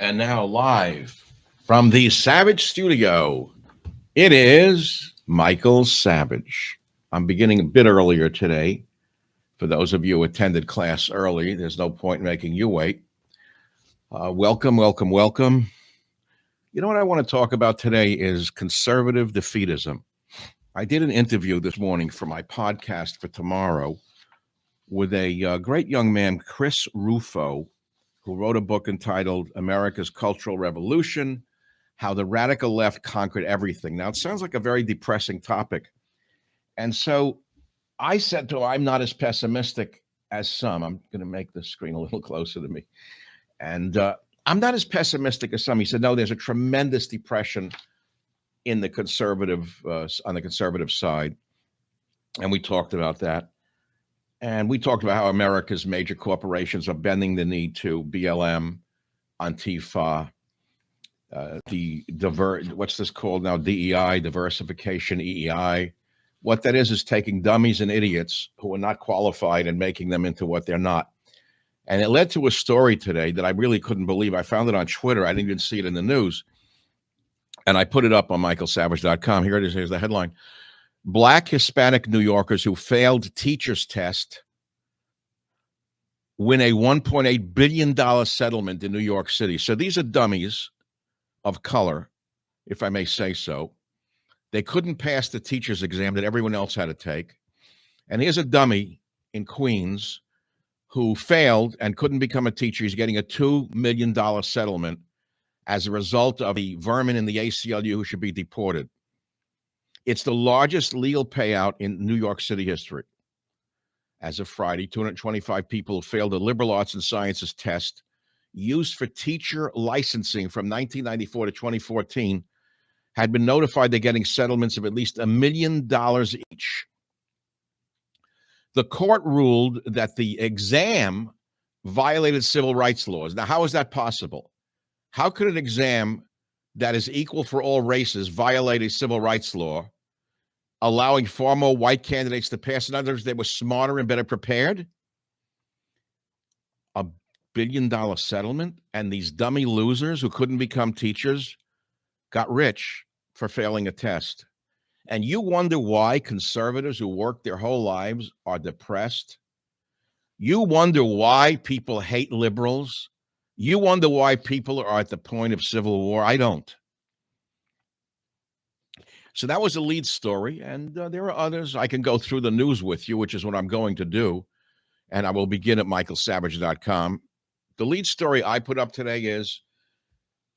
And now, live from the Savage Studio, it is Michael Savage. I'm beginning a bit earlier today. For those of you who attended class early, there's no point in making you wait. Welcome, welcome, welcome. You know what I want to talk about today is conservative defeatism. I did an interview this morning for my podcast for tomorrow with a great young man, Chris Rufo, who wrote a book entitled America's Cultural Revolution: How the Radical Left Conquered Everything. Now, it sounds like a very depressing topic. And so I said to him, I'm not as pessimistic as some. I'm going to make the screen a little closer to me. And I'm not as pessimistic as some. He said, no, there's a tremendous depression in the conservative, on the conservative side. And we talked about that. And we talked about how America's major corporations are bending the knee to BLM, Antifa, what's this called now? DEI, diversification, EEI. What that is taking dummies and idiots who are not qualified and making them into what they're not. And it led to a story today that I really couldn't believe. I found it on Twitter. I didn't even see it in the news. And I put it up on michaelsavage.com. Here it is. Here's the headline. Black Hispanic New Yorkers who failed teacher's test win a $1.8 billion settlement in New York City. So these are dummies of color, if I may say so. They couldn't pass the teacher's exam that everyone else had to take. And here's a dummy in Queens who failed and couldn't become a teacher. He's getting a $2 million settlement as a result of the vermin in the ACLU who should be deported. It's the largest legal payout in New York City history. As of Friday, 225 people who failed a liberal arts and sciences test used for teacher licensing from 1994 to 2014 had been notified they're getting settlements of at least $1 million each. The court ruled that the exam violated civil rights laws. Now, how is that possible? How could an exam that is equal for all races violate a civil rights law, allowing far more white candidates to pass? In other words, they were smarter and better prepared? A $1 billion settlement, and these dummy losers who couldn't become teachers got rich for failing a test. And you wonder why conservatives who work their whole lives are depressed. You wonder why people hate liberals. You wonder why people are at the point of civil war. I don't. So that was the lead story, and there are others. I can go through the news with you, which is what I'm going to do, and I will begin at michaelsavage.com. The lead story I put up today is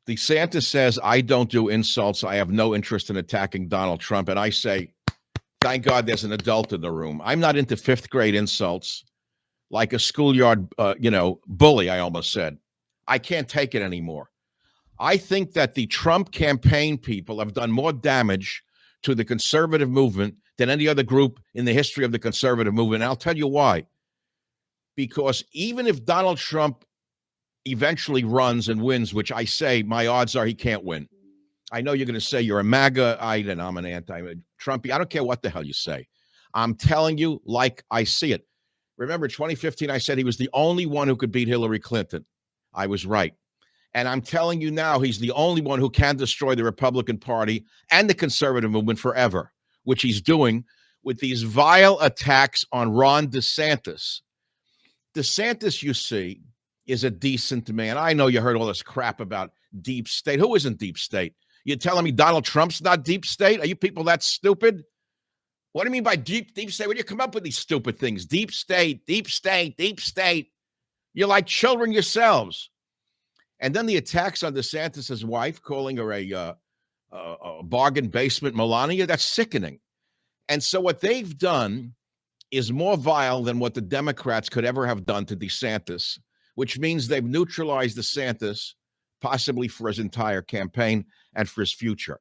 DeSantis says, I don't do insults. I have no interest in attacking Donald Trump. And I say, thank God there's an adult in the room. I'm not into fifth grade insults like a schoolyard, bully, I almost said. I can't take it anymore. I think that the Trump campaign people have done more damage to the conservative movement than any other group in the history of the conservative movement. And I'll tell you why. Because even if Donald Trump eventually runs and wins, which I say my odds are he can't win. I know you're going to say you're a MAGA-ite and I'm an anti-Trumpy. I don't care what the hell you say. I'm telling you like I see it. Remember, 2015, I said he was the only one who could beat Hillary Clinton. I was right. And I'm telling you now, he's the only one who can destroy the Republican Party and the conservative movement forever, which he's doing with these vile attacks on Ron DeSantis. DeSantis, you see, is a decent man. I know you heard all this crap about deep state. Who isn't deep state? You're telling me Donald Trump's not deep state? Are you people that stupid? What do you mean by deep state? Where do you come up with these stupid things? Deep state, deep state, deep state. You're like children yourselves. And then the attacks on DeSantis' wife, calling her a bargain basement Melania, that's sickening. And so what they've done is more vile than what the Democrats could ever have done to DeSantis, which means they've neutralized DeSantis, possibly for his entire campaign and for his future.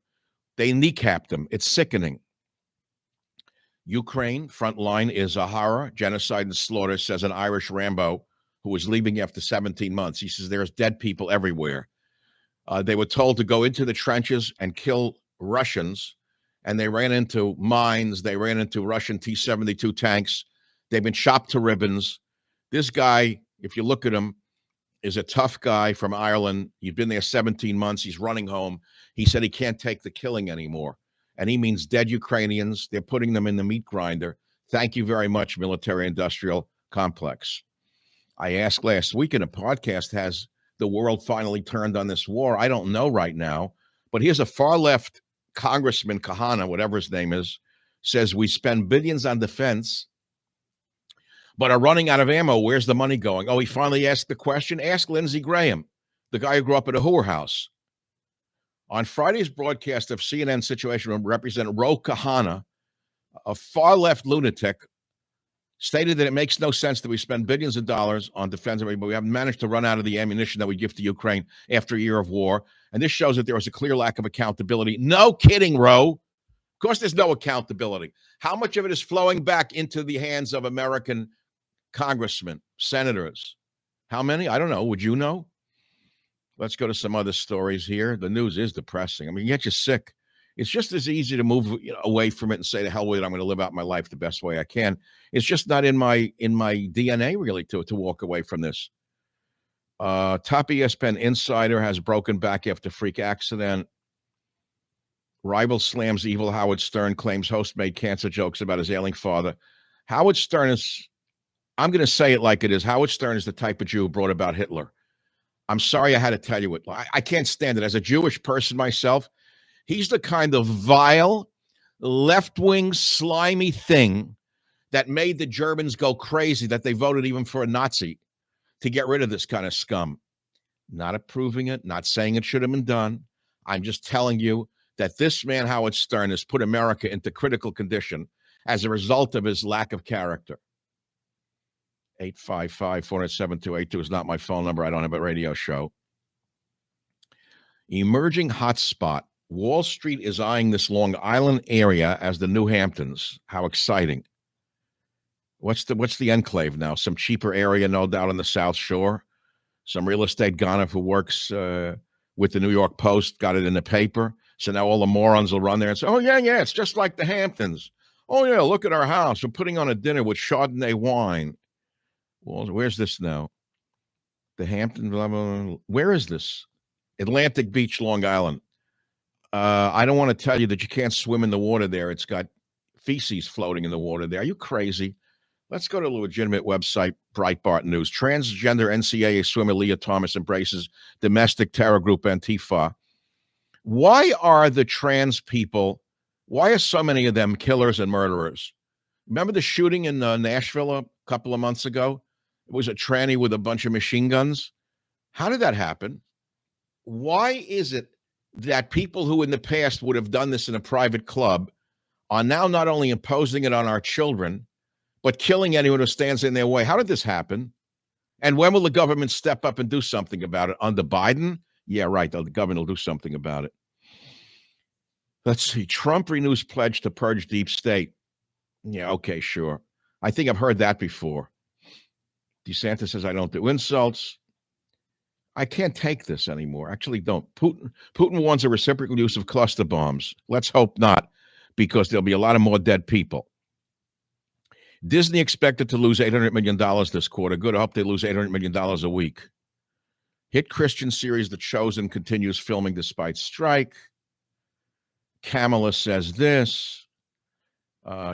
They kneecapped him. It's sickening. Ukraine, front line is a horror, genocide and slaughter, says an Irish Rambo who was leaving after 17 months. He says there's dead people everywhere. They were told to go into the trenches and kill Russians, and they ran into mines. They ran into Russian T-72 tanks. They've been chopped to ribbons. This guy, if you look at him, is a tough guy from Ireland. He's been there 17 months. He's running home. He said he can't take the killing anymore. And he means dead Ukrainians. They're putting them in the meat grinder. Thank you very much, military-industrial complex. I asked last week in a podcast, has the world finally turned on this war? I don't know right now. But here's a far-left Congressman, Kahana, whatever his name is, says we spend billions on defense, but are running out of ammo. Where's the money going? Oh, he finally asked the question. Ask Lindsey Graham, the guy who grew up at a whorehouse. On Friday's broadcast of CNN Situation Room, Representative Ro Kahana, a far-left lunatic, stated that it makes no sense that we spend billions of dollars on defense, but we haven't managed to run out of the ammunition that we give to Ukraine after a year of war. And this shows that there was a clear lack of accountability. No kidding, Ro. Of course, there's no accountability. How much of it is flowing back into the hands of American congressmen, senators? How many? I don't know. Would you know? Let's go to some other stories here. The news is depressing. I mean, it gets you sick. It's just as easy to move away from it and say, to hell with it, I'm going to live out my life the best way I can. It's just not in my DNA, really, to walk away from this. Top ESPN insider has broken back after freak accident. Rival slams evil Howard Stern, claims host made cancer jokes about his ailing father. Howard Stern is, I'm going to say it like it is, Howard Stern is the type of Jew who brought about Hitler. I'm sorry I had to tell you it. I can't stand it. As a Jewish person myself, he's the kind of vile, left-wing, slimy thing that made the Germans go crazy, that they voted even for a Nazi to get rid of this kind of scum. Not approving it, not saying it should have been done. I'm just telling you that this man, Howard Stern, has put America into critical condition as a result of his lack of character. 855-407-2822 is not my phone number. I don't have a radio show. Emerging hotspot. Wall Street is eyeing this Long Island area as the New Hamptons. How exciting. What's the enclave now? Some cheaper area, no doubt, on the South Shore. Some real estate gonner who works with the New York Post got it in the paper. So now all the morons will run there and say, oh, yeah, it's just like the Hamptons. Oh, yeah, look at our house. We're putting on a dinner with Chardonnay wine. Well, where's this now? The Hamptons, blah, blah, blah. Where is this? Atlantic Beach, Long Island. I don't want to tell you that you can't swim in the water there. It's got feces floating in the water there. Are you crazy? Let's go to a legitimate website, Breitbart News. Transgender NCAA swimmer Leah Thomas embraces domestic terror group Antifa. Why are the trans people, why are so many of them killers and murderers? Remember the shooting in Nashville a couple of months ago? It was a tranny with a bunch of machine guns. How did that happen? Why is it that people who in the past would have done this in a private club are now not only imposing it on our children, but killing anyone who stands in their way? How did this happen? And when will the government step up and do something about it? Under Biden? Yeah, right. The government will do something about it. Let's see. Trump renews pledge to purge deep state. Yeah, okay, sure. I think I've heard that before. DeSantis says, I don't do insults. I can't take this anymore. Actually, don't. Putin wants a reciprocal use of cluster bombs. Let's hope not, because there'll be a lot of more dead people. Disney expected to lose $800 million this quarter. Good. I hope they lose $800 million a week. Hit Christian series The Chosen continues filming despite strike. Kamala says this.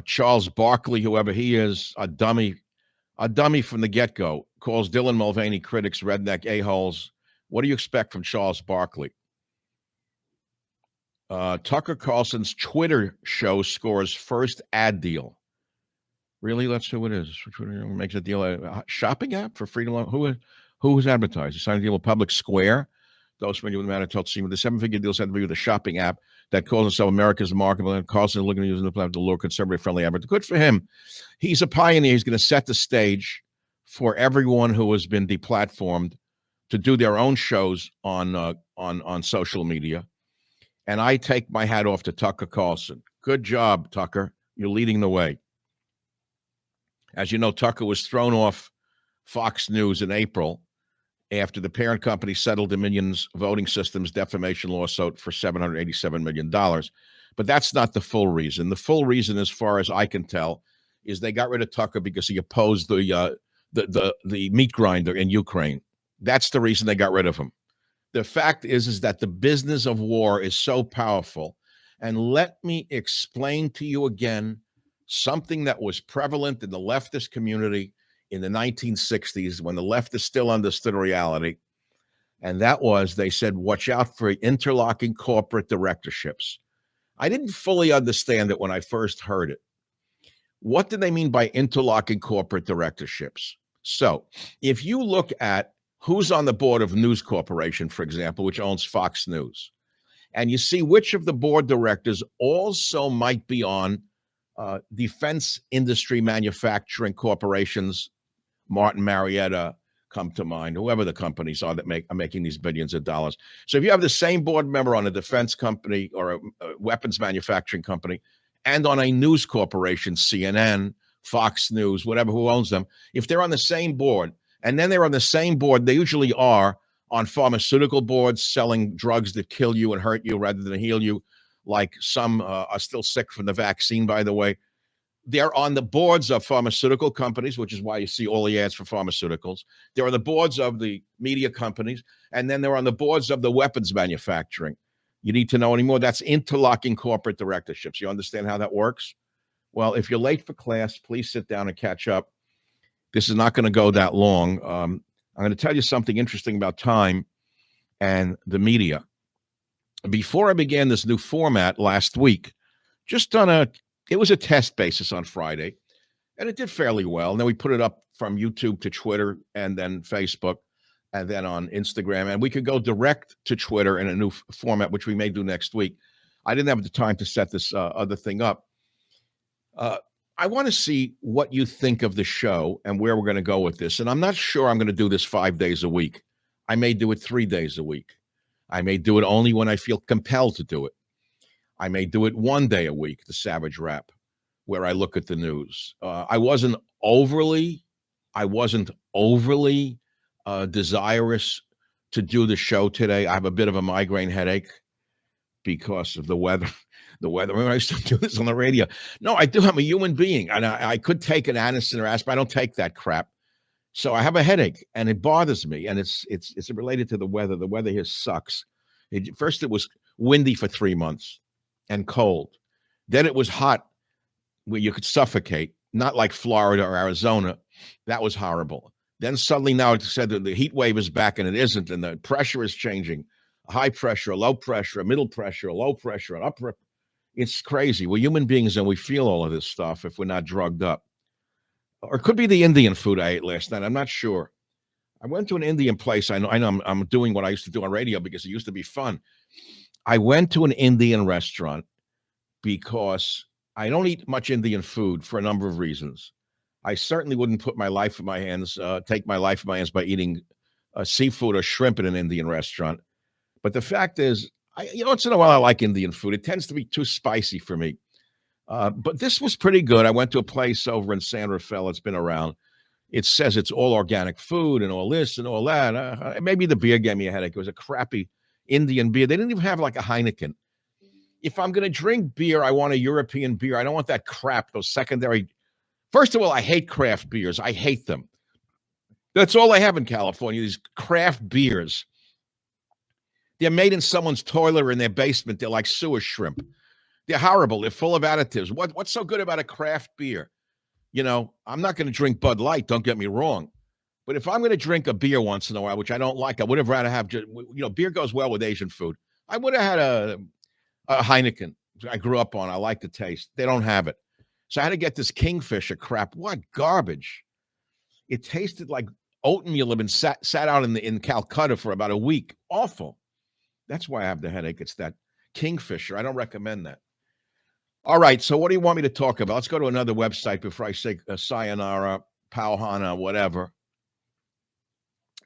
Charles Barkley, whoever he is, a dummy from the get-go, calls Dylan Mulvaney critics redneck a-holes. What do you expect from Charles Barkley? Tucker Carlson's Twitter show scores first ad deal. Really? That's who it is. Twitter makes a deal. A shopping app for freedom. Who is advertised? He signed a deal with Public Square. Those familiar with the matter told CNBC the seven-figure deal had to be with a shopping app that calls itself America's Remarkable. And Carlson is looking to use the platform to lure conservative-friendly advertising. Good for him. He's a pioneer. He's going to set the stage for everyone who has been deplatformed to do their own shows on social media. And I take my hat off to Tucker Carlson. Good job, Tucker. You're leading the way. As you know, Tucker was thrown off Fox News in April after the parent company settled Dominion's voting systems defamation lawsuit for $787 million. But that's not the full reason. The full reason, as far as I can tell, is they got rid of Tucker because he opposed the meat grinder in Ukraine. That's the reason they got rid of him. The fact is that the business of war is so powerful. And let me explain to you again something that was prevalent in the leftist community in the 1960s when the leftists still understood reality. And that was, they said, watch out for interlocking corporate directorships. I didn't fully understand it when I first heard it. What do they mean by interlocking corporate directorships? So if you look at who's on the board of News Corporation, for example, which owns Fox News, and you see which of the board directors also might be on defense industry manufacturing corporations, Martin Marietta come to mind, whoever the companies are that are making these billions of dollars. So if you have the same board member on a defense company or a weapons manufacturing company and on a news corporation, CNN, Fox News, whatever, who owns them, if they're on the same board, and then they're on the same board, they usually are on pharmaceutical boards selling drugs that kill you and hurt you rather than heal you, like some are still sick from the vaccine, by the way. They're on the boards of pharmaceutical companies, which is why you see all the ads for pharmaceuticals. They're on the boards of the media companies, and then they're on the boards of the weapons manufacturing. You need to know anymore? That's interlocking corporate directorships. You understand how that works? Well, if you're late for class, please sit down and catch up. This is not going to go that long. I'm going to tell you something interesting about time and the media. Before I began this new format last week, it was a test basis on Friday, and it did fairly well. And then we put it up from YouTube to Twitter and then Facebook and then on Instagram. And we could go direct to Twitter in a new format, which we may do next week. I didn't have the time to set this other thing up. I want to see what you think of the show and where we're going to go with this. And I'm not sure I'm going to do this 5 days a week. I may do it 3 days a week. I may do it only when I feel compelled to do it. I may do it 1 day a week, the Savage Rap, where I look at the news. I wasn't overly desirous to do the show today. I have a bit of a migraine headache because of the weather. Remember, I used to do this on the radio. No, I do. I'm a human being, and I could take an Anacin or aspirin. I don't take that crap. So I have a headache, and it bothers me, and it's related to the weather. The weather here sucks. First, it was windy for 3 months and cold. Then it was hot where you could suffocate, not like Florida or Arizona. That was horrible. Then suddenly now it said that the heat wave is back, and it isn't, and the pressure is changing. A high pressure, a low pressure, a middle pressure, a low pressure, an upper. It's crazy. We're human beings, and we feel all of this stuff if we're not drugged up. Or it could be the Indian food I ate last night. I'm not sure. I went to an Indian place. I know I'm doing what I used to do on radio because it used to be fun. I went to an Indian restaurant because I don't eat much Indian food for a number of reasons. I certainly wouldn't take my life in my hands by eating seafood or shrimp in an Indian restaurant. But the fact is, once in a while I like Indian food. It tends to be too spicy for me. But this was pretty good. I went to a place over in San Rafael. It's been around. It says it's all organic food and all this and all that. Maybe the beer gave me a headache. It was a crappy Indian beer. They didn't even have like a Heineken. If I'm going to drink beer, I want a European beer. I don't want that crap, those secondary. First of all, I hate craft beers. I hate them. That's all I have in California, these craft beers. They're made in someone's toilet or in their basement. They're like sewer shrimp. They're horrible. They're full of additives. What's so good about a craft beer? I'm not going to drink Bud Light, don't get me wrong. But if I'm going to drink a beer once in a while, which I don't like, I would have rather have, beer goes well with Asian food. I would have had a Heineken I grew up on. I like the taste. They don't have it. So I had to get this Kingfisher crap. What garbage. It tasted like oatmeal had been sat out in Calcutta for about a week. Awful. That's why I have the headache. It's that Kingfisher. I don't recommend that. All right, so what do you want me to talk about? Let's go to another website before I say sayonara, pauhana, whatever.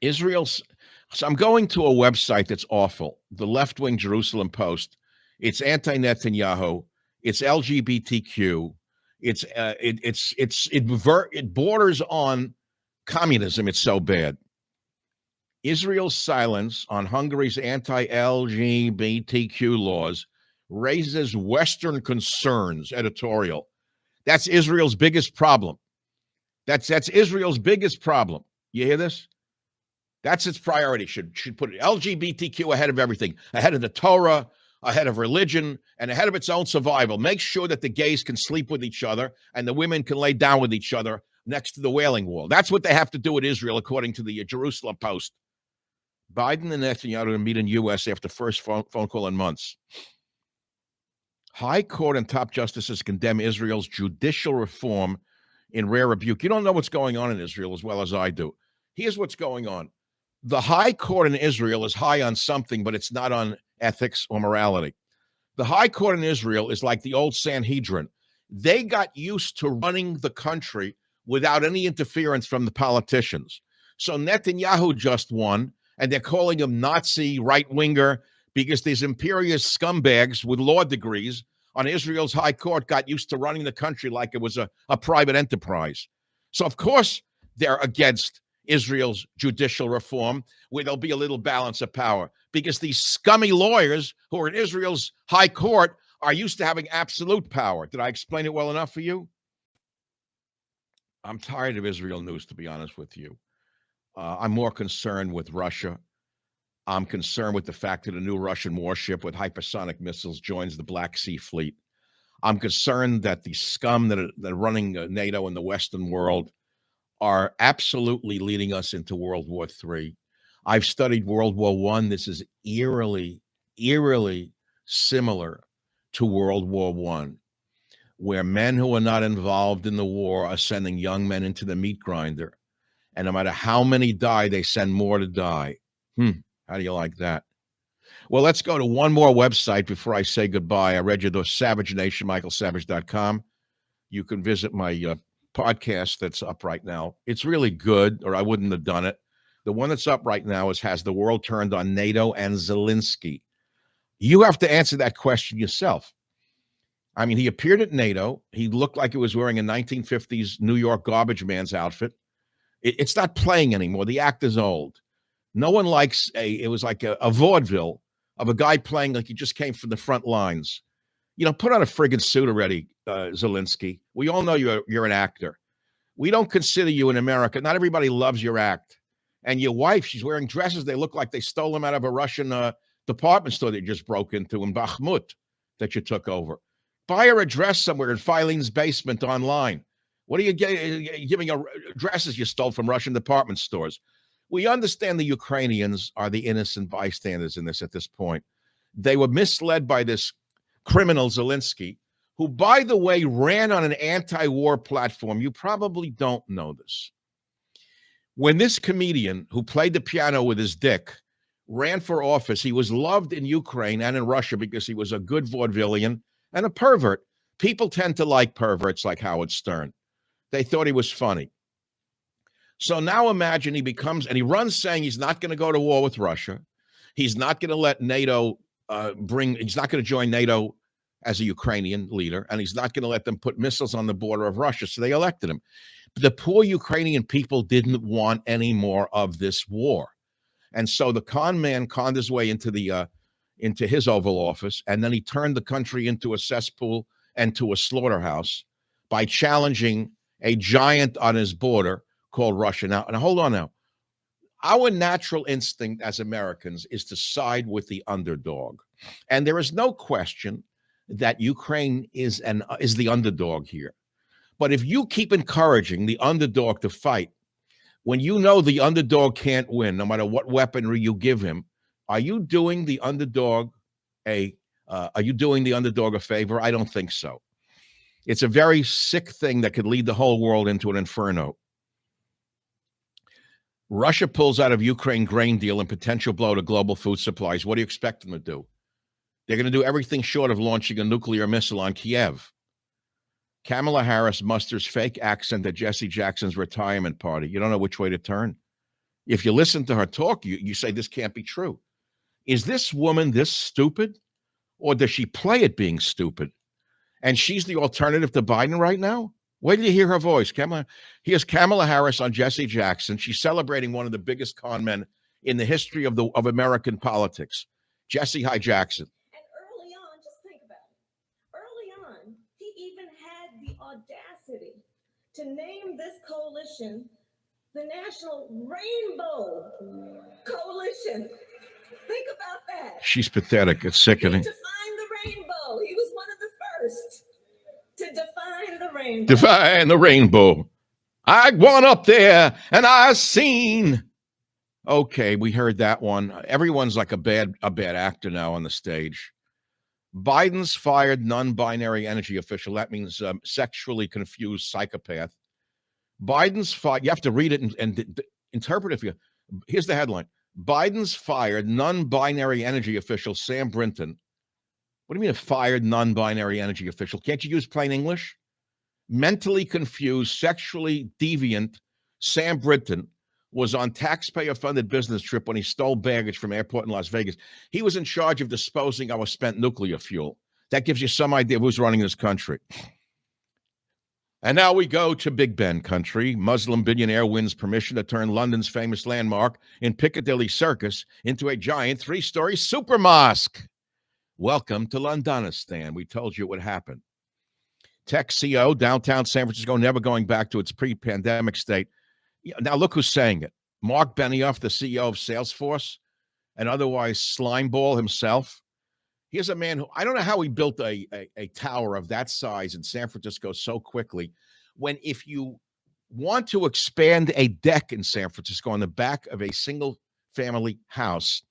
So I'm going to a website that's awful, the left-wing Jerusalem Post. It's anti-Netanyahu. It's LGBTQ. It borders on communism. It's so bad. Israel's silence on Hungary's anti-LGBTQ laws raises Western concerns, editorial. That's Israel's biggest problem. That's Israel's biggest problem. You hear this? That's its priority. Should put LGBTQ ahead of everything, ahead of the Torah, ahead of religion, and ahead of its own survival. Make sure that the gays can sleep with each other and the women can lay down with each other next to the Wailing Wall. That's what they have to do with Israel, according to the Jerusalem Post. Biden and Netanyahu to meet in U.S. after first phone call in months. High Court and top justices condemn Israel's judicial reform in rare rebuke. You don't know what's going on in Israel as well as I do. Here's what's going on. The High Court in Israel is high on something, but it's not on ethics or morality. The High Court in Israel is like the old Sanhedrin. They got used to running the country without any interference from the politicians. So Netanyahu just won, and they're calling him Nazi right-winger because these imperious scumbags with law degrees on Israel's High Court got used to running the country like it was a private enterprise. So, of course, they're against Israel's judicial reform, where there'll be a little balance of power, because these scummy lawyers who are in Israel's High Court are used to having absolute power. Did I explain it well enough for you? I'm tired of Israel news, to be honest with you. I'm more concerned with Russia. I'm concerned with the fact that a new Russian warship with hypersonic missiles joins the Black Sea Fleet. I'm concerned that the scum that are running NATO in the Western world are absolutely leading us into World War III. I've studied World War I. This is eerily similar to World War I, where men who are not involved in the war are sending young men into the meat grinder. And no matter how many die, they send more to die. How do you like that? Well, let's go to one more website before I say goodbye. I read you the Savage Nation, michaelsavage.com. You can visit my podcast that's up right now. It's really good, or I wouldn't have done it. The one that's up right now has the world turned on NATO and Zelensky. You have to answer that question yourself. I mean, he appeared at NATO. He looked like he was wearing a 1950s New York garbage man's outfit. It's not playing anymore. The act is old. No one likes it was like a vaudeville of a guy playing like he just came from the front lines. You know, put on a friggin' suit already, Zelensky. We all know you're an actor. We don't consider you in America. Not everybody loves your act. And your wife, she's wearing dresses. They look like they stole them out of a Russian department store that you just broke into in Bakhmut that you took over. Buy her a dress somewhere in Filene's basement online. What are you giving her dresses you stole from Russian department stores? We understand the Ukrainians are the innocent bystanders in this point. They were misled by this criminal Zelensky, who, by the way, ran on an anti-war platform. You probably don't know this. When this comedian who played the piano with his dick ran for office, he was loved in Ukraine and in Russia because he was a good vaudevillian and a pervert. People tend to like perverts like Howard Stern. They thought he was funny. So now imagine he runs saying he's not going to go to war with Russia. He's not going to let NATO he's not going to join NATO as a Ukrainian leader, and he's not going to let them put missiles on the border of Russia. So they elected him. But the poor Ukrainian people didn't want any more of this war. And so the con man conned his way into his Oval Office, and then he turned the country into a cesspool and to a slaughterhouse by challenging a giant on his border called Russia. Now, and hold on now. Our natural instinct as Americans is to side with the underdog. And there is no question that Ukraine is the underdog here. But if you keep encouraging the underdog to fight, when you know the underdog can't win, no matter what weaponry you give him, are you doing the underdog a favor? I don't think so. It's a very sick thing that could lead the whole world into an inferno. Russia pulls out of Ukraine grain deal and potential blow to global food supplies. What do you expect them to do? They're going to do everything short of launching a nuclear missile on Kiev. Kamala Harris musters fake accent at Jesse Jackson's retirement party. You don't know which way to turn. If you listen to her talk, you say this can't be true. Is this woman this stupid? Or does she play at being stupid? And she's the alternative to Biden right now? Wait till you hear her voice. Here's Kamala Harris on Jesse Jackson. She's celebrating one of the biggest con men in the history of American politics. Jesse, hi, Jackson. And early on, just think about it. Early on, he even had the audacity to name this coalition the National Rainbow Coalition. Think about that. She's pathetic. It's He sickening. defined the rainbow. He was one of the first to define the rainbow. Define the rainbow. I went up there and I seen. Okay, we heard that one. Everyone's like a bad actor now on the stage. Biden's fired non-binary energy official. That means sexually confused psychopath. Biden's fired. You have to read it and interpret it for you. Here's the headline. Biden's fired non-binary energy official Sam Brinton. What do you mean a fired non-binary energy official? Can't you use plain English? Mentally confused, sexually deviant Sam Brinton was on taxpayer-funded business trip when he stole baggage from airport in Las Vegas. He was in charge of disposing of our spent nuclear fuel. That gives you some idea of who's running this country. And now we go to Big Ben country. Muslim billionaire wins permission to turn London's famous landmark in Piccadilly Circus into a giant 3-story super mosque. Welcome to Londonistan. We told you it would happen. Tech CEO, downtown San Francisco, never going back to its pre-pandemic state. Now look who's saying it. Mark Benioff, the CEO of Salesforce, and otherwise slimeball himself. Here's a man who, I don't know how he built a tower of that size in San Francisco so quickly, when if you want to expand a deck in San Francisco on the back of a single family house,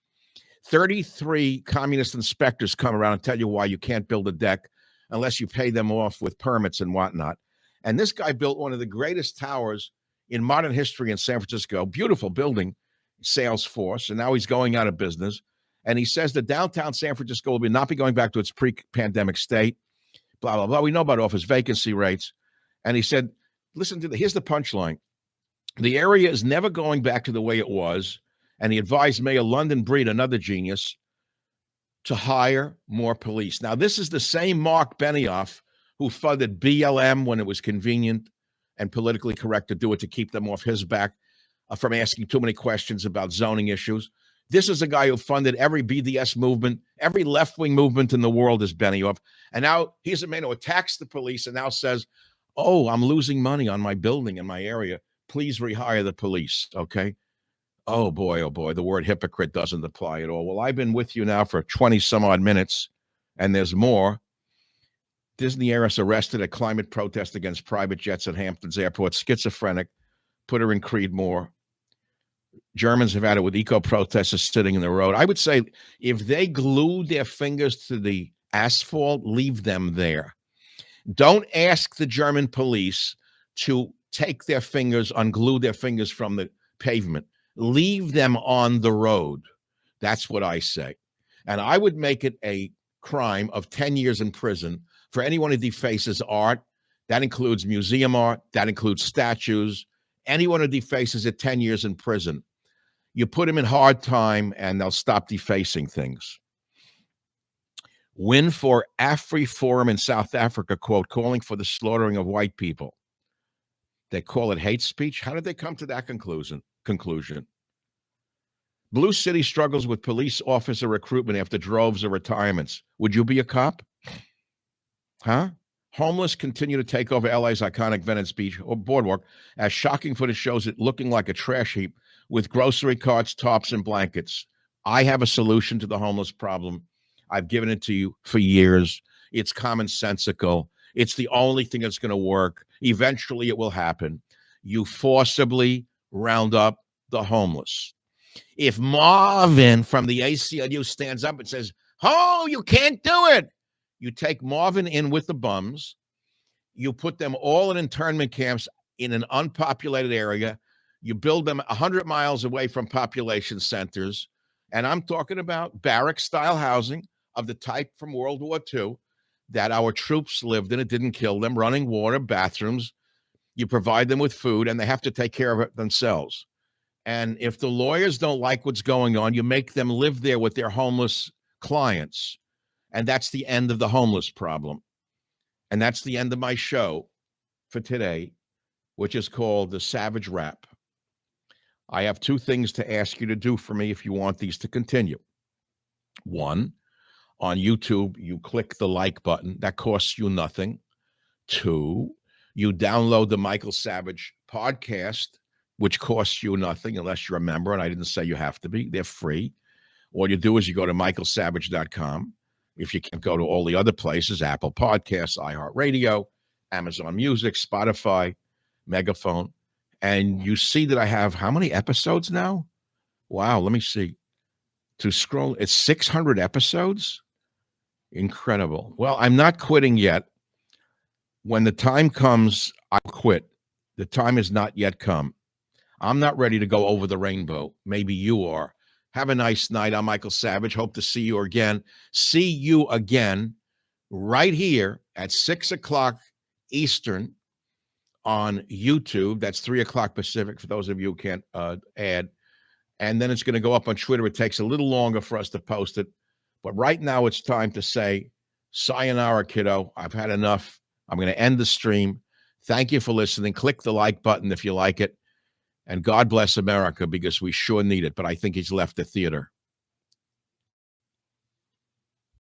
33 communist inspectors come around and tell you why you can't build a deck unless you pay them off with permits and whatnot. And this guy built one of the greatest towers in modern history in San Francisco. Beautiful building, Salesforce, and now he's going out of business. And he says that downtown San Francisco will not be going back to its pre-pandemic state, blah, blah, blah. We know about office vacancy rates. And he said, listen to here's the punchline. The area is never going back to the way it was. And he advised Mayor London Breed, another genius, to hire more police. Now, this is the same Mark Benioff who funded BLM when it was convenient and politically correct to do it to keep them off his back from asking too many questions about zoning issues. This is a guy who funded every BDS movement, every left-wing movement in the world is Benioff. And now he's a man who attacks the police and now says, oh, I'm losing money on my building in my area. Please rehire the police, okay? Oh, boy, the word hypocrite doesn't apply at all. Well, I've been with you now for 20-some-odd minutes, and there's more. Disney heiress arrested at climate protest against private jets at Hamptons Airport. Schizophrenic. Put her in Creedmoor. Germans have had it with eco-protesters sitting in the road. I would say if they glue their fingers to the asphalt, leave them there. Don't ask the German police to take their fingers, unglue their fingers from the pavement. Leave them on the road. That's what I say. And I would make it a crime of 10 years in prison for anyone who defaces art. That includes museum art. That includes statues. Anyone who defaces it, 10 years in prison. You put them in hard time and they'll stop defacing things. Win for AfriForum in South Africa, quote, calling for the slaughtering of white people. They call it hate speech. How did they come to that conclusion? Blue City struggles with police officer recruitment after droves of retirements. Would you be a cop? Huh? Homeless continue to take over LA's iconic Venice Beach or boardwalk as shocking footage shows it looking like a trash heap with grocery carts, tops, and blankets. I have a solution to the homeless problem. I've given it to you for years. It's commonsensical. It's the only thing that's going to work. Eventually, it will happen. You forcibly round up the homeless. If Marvin from the ACLU stands up and says, oh, you can't do it, you take Marvin in with the bums. You put them all in internment camps in an unpopulated area. You build them 100 miles away from population centers. And I'm talking about barrack-style housing of the type from World War II that our troops lived in. It didn't kill them. Running water, bathrooms. You provide them with food, and they have to take care of it themselves. And if the lawyers don't like what's going on, you make them live there with their homeless clients. And that's the end of the homeless problem. And that's the end of my show for today, which is called The Savage Rap. I have two things to ask you to do for me if you want these to continue. One, on YouTube, you click the like button. That costs you nothing. Two, you download the Michael Savage podcast which costs you nothing unless you're a member. And I didn't say you have to be. They're free. All you do is you go to michaelsavage.com. If you can't go to all the other places, Apple Podcasts, iHeartRadio, Amazon Music, Spotify, Megaphone, and you see that I have how many episodes now? Wow, let me see. To scroll, it's 600 episodes. Incredible. Well, I'm not quitting yet. When the time comes, I'll quit. The time has not yet come. I'm not ready to go over the rainbow. Maybe you are. Have a nice night. I'm Michael Savage. Hope to see you again. See you again right here at 6 o'clock Eastern on YouTube. That's 3 o'clock Pacific for those of you who can't add. And then it's going to go up on Twitter. It takes a little longer for us to post it. But right now it's time to say, sayonara, kiddo. I've had enough. I'm going to end the stream. Thank you for listening. Click the like button if you like it. And God bless America, because we sure need it. But I think he's left the theater.